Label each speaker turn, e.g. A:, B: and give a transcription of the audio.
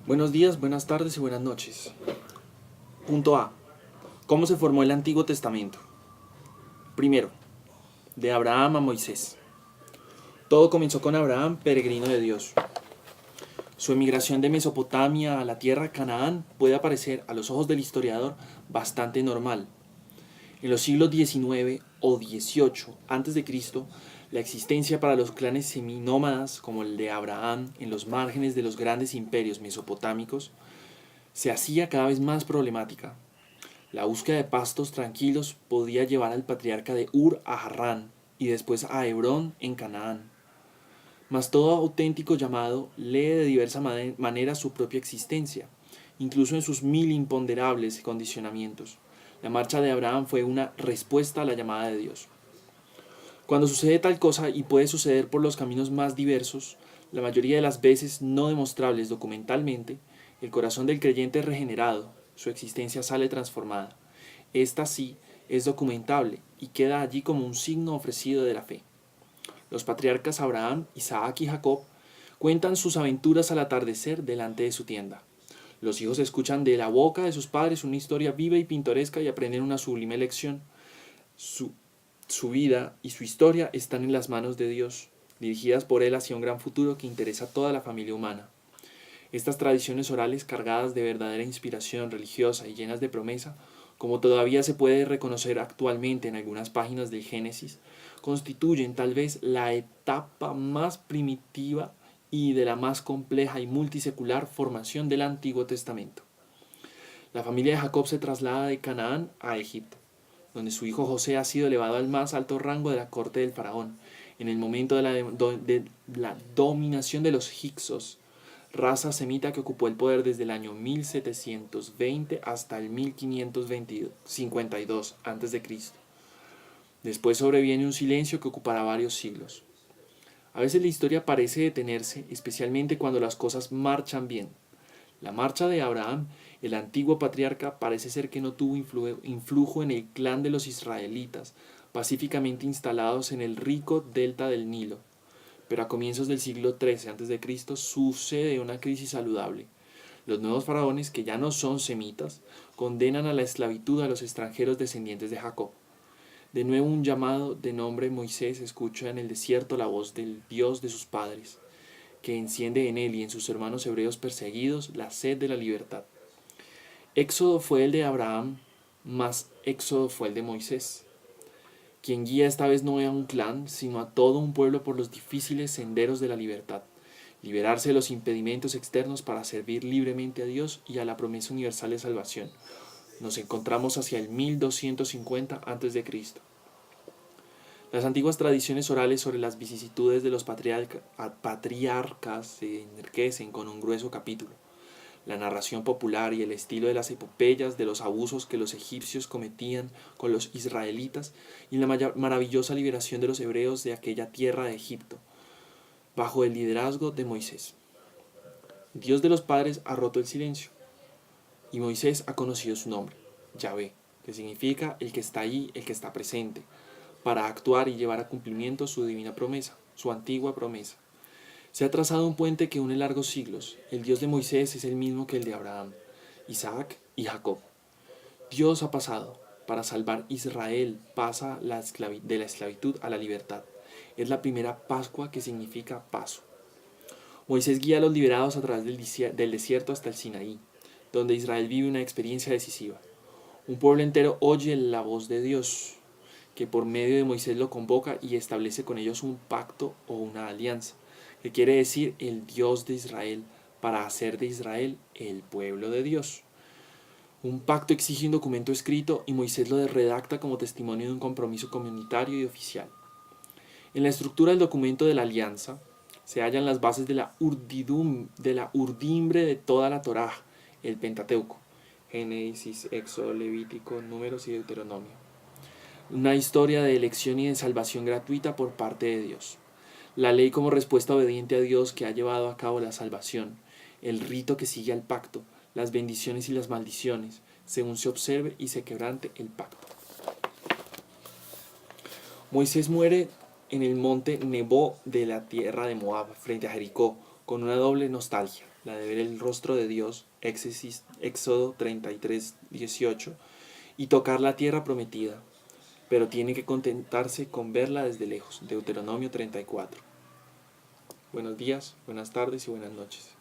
A: Buenos días, buenas tardes y buenas noches. Punto A. ¿Cómo se formó el Antiguo Testamento? Primero, de Abraham a Moisés. Todo comenzó con Abraham, peregrino de Dios. Su emigración de Mesopotamia a la tierra Canaán puede parecer, a los ojos del historiador, bastante normal. En los siglos XIX o XVIII a.C., la existencia para los clanes seminómadas como el de Abraham en los márgenes de los grandes imperios mesopotámicos se hacía cada vez más problemática. La búsqueda de pastos tranquilos podía llevar al patriarca de Ur a Harrán y después a Hebrón en Canaán. Mas todo auténtico llamado lee de diversa manera su propia existencia, incluso en sus mil imponderables condicionamientos. La marcha de Abraham fue una respuesta a la llamada de Dios. Cuando sucede tal cosa, y puede suceder por los caminos más diversos, la mayoría de las veces no demostrables documentalmente, el corazón del creyente es regenerado, su existencia sale transformada. Esta sí es documentable y queda allí como un signo ofrecido de la fe. Los patriarcas Abraham, Isaac y Jacob cuentan sus aventuras al atardecer delante de su tienda. Los hijos escuchan de la boca de sus padres una historia viva y pintoresca y aprenden una sublime lección. Su vida y su historia están en las manos de Dios, dirigidas por Él hacia un gran futuro que interesa a toda la familia humana. Estas tradiciones orales cargadas de verdadera inspiración religiosa y llenas de promesa, como todavía se puede reconocer actualmente en algunas páginas del Génesis, constituyen tal vez la etapa más primitiva y de la más compleja y multisecular formación del Antiguo Testamento. La familia de Jacob se traslada de Canaán a Egipto, donde su hijo José ha sido elevado al más alto rango de la corte del faraón, en el momento de la dominación de los hicsos, raza semita que ocupó el poder desde el año 1720 hasta el 1552 a.C. Después sobreviene un silencio que ocupará varios siglos. A veces la historia parece detenerse, especialmente cuando las cosas marchan bien. La marcha de Abraham, el antiguo patriarca, parece ser que no tuvo influjo en el clan de los israelitas, pacíficamente instalados en el rico delta del Nilo. Pero a comienzos del siglo XIII a.C. sucede una crisis saludable. Los nuevos faraones, que ya no son semitas, condenan a la esclavitud a los extranjeros descendientes de Jacob. De nuevo un llamado de nombre Moisés escucha en el desierto la voz del Dios de sus padres, que enciende en él y en sus hermanos hebreos perseguidos la sed de la libertad. Éxodo fue el de Abraham, mas éxodo fue el de Moisés, quien guía esta vez no a un clan, sino a todo un pueblo por los difíciles senderos de la libertad, liberarse de los impedimentos externos para servir libremente a Dios y a la promesa universal de salvación. Nos encontramos hacia el 1250 a.C. Las antiguas tradiciones orales sobre las vicisitudes de los patriarcas se enriquecen con un grueso capítulo. La narración popular y el estilo de las epopeyas de los abusos que los egipcios cometían con los israelitas y la maravillosa liberación de los hebreos de aquella tierra de Egipto, bajo el liderazgo de Moisés. Dios de los padres ha roto el silencio y Moisés ha conocido su nombre, Yahvé, que significa el que está ahí, el que está presente, para actuar y llevar a cumplimiento su divina promesa, su antigua promesa. Se ha trazado un puente que une largos siglos. El Dios de Moisés es el mismo que el de Abraham, Isaac y Jacob. Dios ha pasado. Para salvar Israel pasa de la esclavitud a la libertad. Es la primera Pascua, que significa paso. Moisés guía a los liberados a través del desierto hasta el Sinaí, donde Israel vive una experiencia decisiva. Un pueblo entero oye la voz de Dios, que por medio de Moisés lo convoca y establece con ellos un pacto o una alianza, que quiere decir el Dios de Israel, para hacer de Israel el pueblo de Dios. Un pacto exige un documento escrito y Moisés lo redacta como testimonio de un compromiso comunitario y oficial. En la estructura del documento de la alianza se hallan las bases de la urdimbre de toda la Torá, el Pentateuco, Génesis, Éxodo, Levítico, Números y Deuteronomio. Una historia de elección y de salvación gratuita por parte de Dios. La ley como respuesta obediente a Dios que ha llevado a cabo la salvación, el rito que sigue al pacto, las bendiciones y las maldiciones, según se observe y se quebrante el pacto. Moisés muere en el monte Nebo de la tierra de Moab, frente a Jericó, con una doble nostalgia, la de ver el rostro de Dios, Éxodo 33:18, y tocar la tierra prometida, pero tiene que contentarse con verla desde lejos, Deuteronomio 34. Buenos días, buenas tardes y buenas noches.